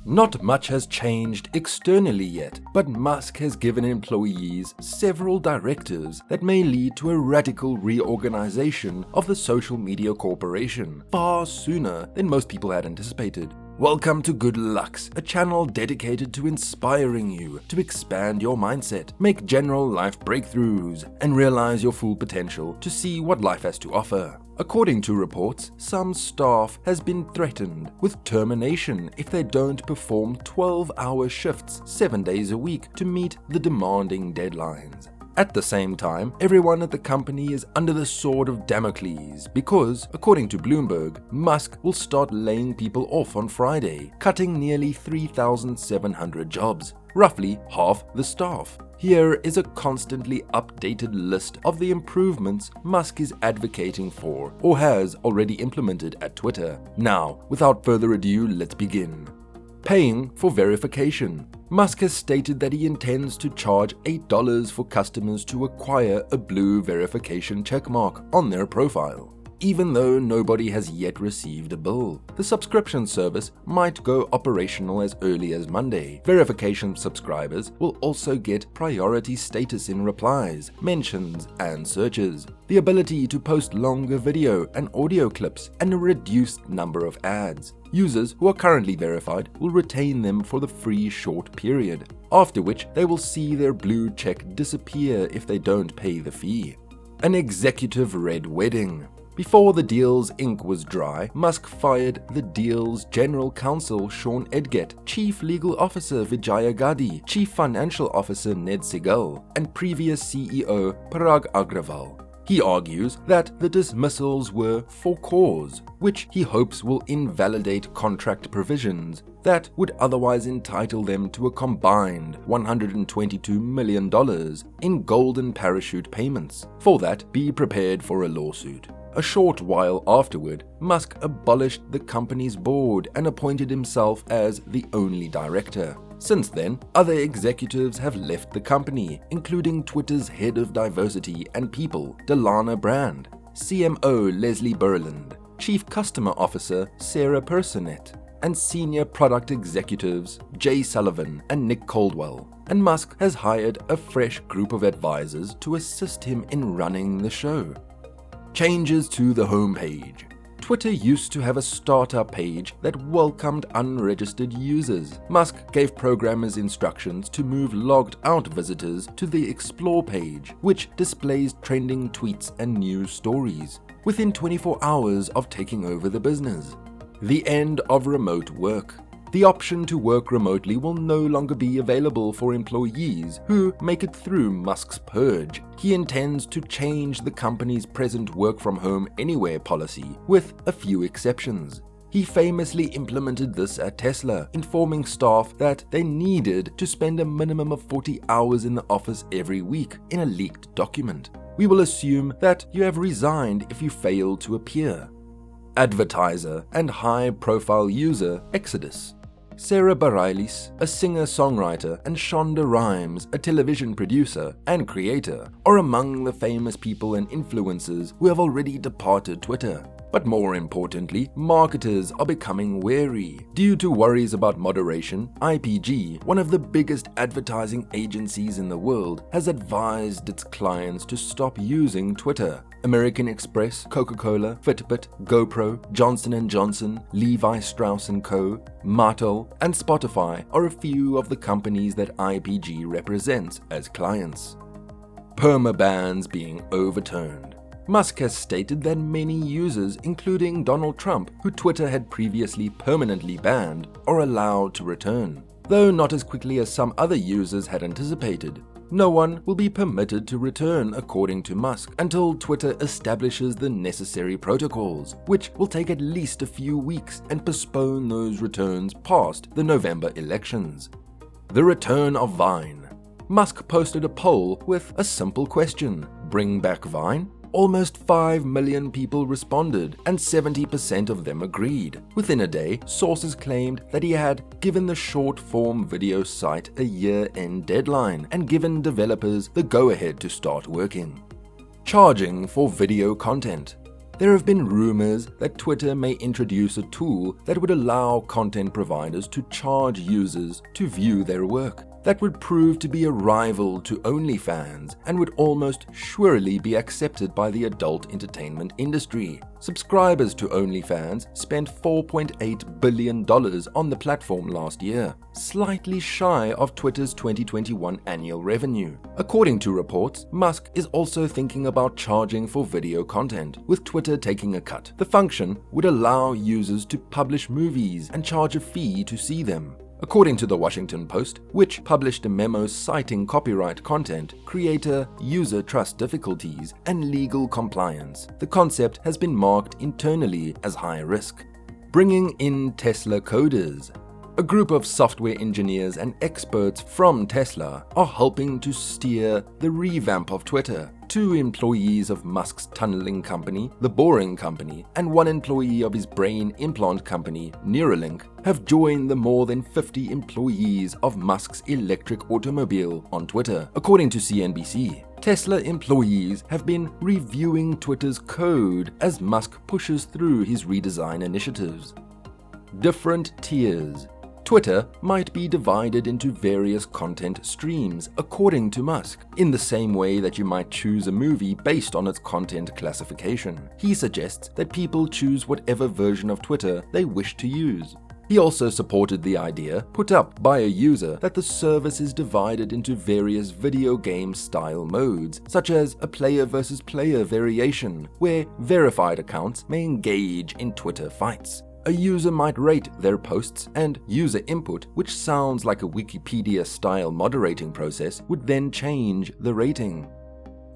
Not much has changed externally yet, but Musk has given employees several directives that may lead to a radical reorganization of the social media corporation far sooner than most people had anticipated. Welcome to Good Lucks, a channel dedicated to inspiring you to expand your mindset, make general life breakthroughs, and realize your full potential to see what life has to offer. According to reports, some staff has been threatened with termination if they don't perform 12-hour shifts 7 days a week to meet the demanding deadlines. At the same time, everyone at the company is under the Sword of Damocles because, according to Bloomberg, Musk will start laying people off on Friday, cutting nearly 3,700 jobs, roughly half the staff. Here is a constantly updated list of the improvements Musk is advocating for or has already implemented at Twitter. Now, without further ado, let's begin. Paying for verification. Musk has stated that he intends to charge $8 for customers to acquire a blue verification checkmark on their profile. Even though nobody has yet received a bill, the subscription service might go operational as early as Monday. Verification subscribers will also get priority status in replies, mentions, and searches, the ability to post longer video and audio clips, and a reduced number of ads. Users who are currently verified will retain them for the free short period, after which they will see their blue check disappear if they don't pay the fee. An executive red wedding. Before the deal's ink was dry, Musk fired the deal's general counsel Sean Edgett, chief legal officer Vijaya Gadde, chief financial officer Ned Segal, and previous CEO Parag Agrawal. He argues that the dismissals were for cause, which he hopes will invalidate contract provisions that would otherwise entitle them to a combined $122 million in golden parachute payments. For that, be prepared for a lawsuit. A short while afterward, Musk abolished the company's board and appointed himself as the only director. Since then, other executives have left the company, including Twitter's head of diversity and people, Delana Brand, CMO Leslie Berland, Chief Customer Officer Sarah Personet, and senior product executives Jay Sullivan and Nick Caldwell. And Musk has hired a fresh group of advisors to assist him in running the show. Changes to the homepage. Twitter used to have a startup page that welcomed unregistered users. Musk gave programmers instructions to move logged out visitors to the Explore page, which displays trending tweets and news stories, within 24 hours of taking over the business. The end of remote work. The option to work remotely will no longer be available for employees who make it through Musk's purge. He intends to change the company's present work from home anywhere policy, with a few exceptions. He famously implemented this at Tesla, informing staff that they needed to spend a minimum of 40 hours in the office every week in a leaked document. We will assume that you have resigned if you fail to appear. Advertiser and high-profile user Exodus. Sarah Bareilles, a singer-songwriter, and Shonda Rhimes, a television producer and creator, are among the famous people and influencers who have already departed Twitter. But more importantly, marketers are becoming wary. Due to worries about moderation, IPG, one of the biggest advertising agencies in the world, has advised its clients to stop using Twitter. American Express, Coca-Cola, Fitbit, GoPro, Johnson & Johnson, Levi Strauss & Co., Martel, and Spotify are a few of the companies that IPG represents as clients. Permabans being overturned. Musk has stated that many users, including Donald Trump, who Twitter had previously permanently banned, are allowed to return, though not as quickly as some other users had anticipated. No one will be permitted to return, according to Musk, until Twitter establishes the necessary protocols, which will take at least a few weeks and postpone those returns past the November elections. The return of Vine. Musk posted a poll with a simple question: bring back Vine? Almost 5 million people responded, and 70% of them agreed. Within a day, sources claimed that he had given the short-form video site a year-end deadline and given developers the go-ahead to start working. Charging for video content. There have been rumors that Twitter may introduce a tool that would allow content providers to charge users to view their work. That would prove to be a rival to OnlyFans and would almost surely be accepted by the adult entertainment industry. Subscribers to OnlyFans spent $4.8 billion on the platform last year, slightly shy of Twitter's 2021 annual revenue. According to reports, Musk is also thinking about charging for video content, with Twitter taking a cut. The function would allow users to publish movies and charge a fee to see them. According to the Washington Post, which published a memo citing copyright content, creator user trust difficulties, and legal compliance, the concept has been marked internally as high risk. Bringing in Tesla coders. A group of software engineers and experts from Tesla are helping to steer the revamp of Twitter. 2 employees of Musk's tunneling company, The Boring Company, and 1 employee of his brain implant company, Neuralink, have joined the more than 50 employees of Musk's electric automobile on Twitter, according to CNBC. Tesla employees have been reviewing Twitter's code as Musk pushes through his redesign initiatives. Different tiers. Twitter might be divided into various content streams, according to Musk, in the same way that you might choose a movie based on its content classification. He suggests that people choose whatever version of Twitter they wish to use. He also supported the idea, put up by a user, that the service is divided into various video game style modes, such as a player versus player variation, where verified accounts may engage in Twitter fights. A user might rate their posts, and user input, which sounds like a Wikipedia-style moderating process, would then change the rating.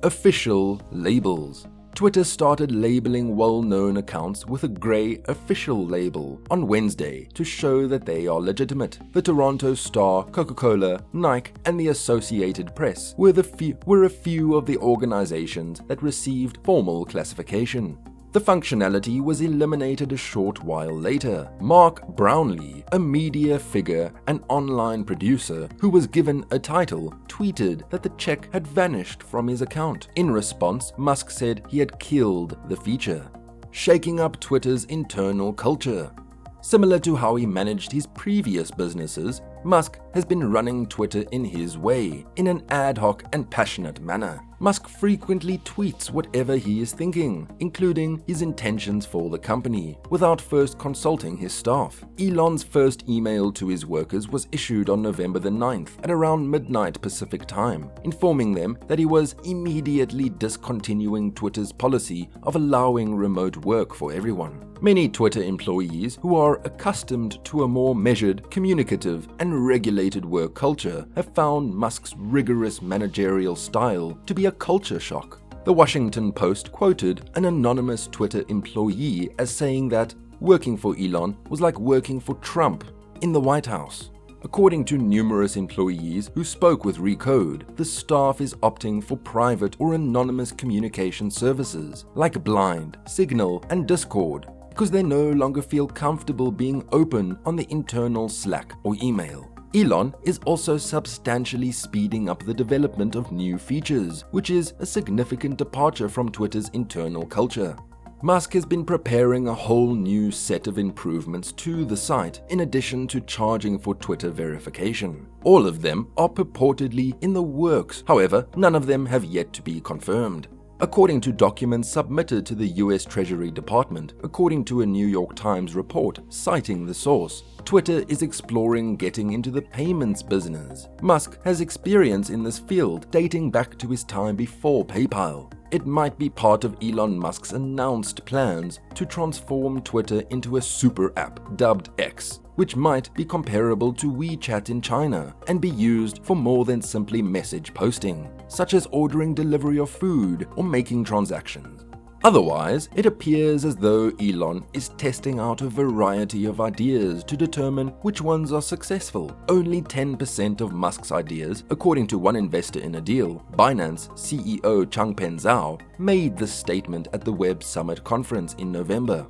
Official labels. Twitter started labeling well-known accounts with a grey official label on Wednesday to show that they are legitimate. The Toronto Star, Coca-Cola, Nike, and the Associated Press were a few of the organizations that received formal classification. The functionality was eliminated a short while later. Mark Brownlee, a media figure and online producer who was given a title, tweeted that the check had vanished from his account. In response, Musk said he had killed the feature. Shaking up Twitter's internal culture. Similar to how he managed his previous businesses, Musk has been running Twitter in his way, in an ad hoc and passionate manner. Musk frequently tweets whatever he is thinking, including his intentions for the company, without first consulting his staff. Elon's first email to his workers was issued on November the 9th at around midnight Pacific time, informing them that he was immediately discontinuing Twitter's policy of allowing remote work for everyone. Many Twitter employees who are accustomed to a more measured, communicative, and regulated work culture have found Musk's rigorous managerial style to be a culture shock. The Washington Post quoted an anonymous Twitter employee as saying that working for Elon was like working for Trump in the White House. According to numerous employees who spoke with Recode, the staff is opting for private or anonymous communication services like Blind, Signal, and Discord, because they no longer feel comfortable being open on the internal Slack or email. Elon is also substantially speeding up the development of new features, which is a significant departure from Twitter's internal culture. Musk has been preparing a whole new set of improvements to the site, in addition to charging for Twitter verification. All of them are purportedly in the works, however, none of them have yet to be confirmed. According to documents submitted to the US Treasury Department, according to a New York Times report citing the source, Twitter is exploring getting into the payments business. Musk has experience in this field dating back to his time before PayPal. It might be part of Elon Musk's announced plans to transform Twitter into a super app dubbed X, which might be comparable to WeChat in China and be used for more than simply message posting, such as ordering delivery of food or making transactions. Otherwise, it appears as though Elon is testing out a variety of ideas to determine which ones are successful. Only 10% of Musk's ideas, according to one investor in a deal, Binance CEO Changpeng Zhao, made this statement at the Web Summit conference in November.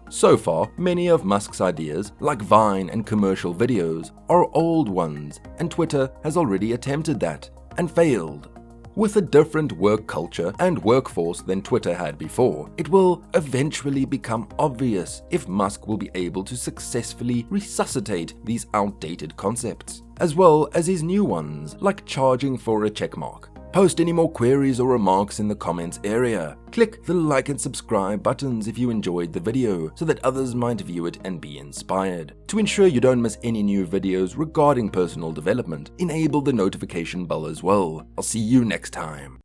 So far, many of Musk's ideas, like Vine and commercial videos, are old ones, and Twitter has already attempted that and failed. With a different work culture and workforce than Twitter had before, it will eventually become obvious if Musk will be able to successfully resuscitate these outdated concepts, as well as his new ones, like charging for a checkmark. Post any more queries or remarks in the comments area. Click the like and subscribe buttons if you enjoyed the video so that others might view it and be inspired. To ensure you don't miss any new videos regarding personal development, enable the notification bell as well. I'll see you next time.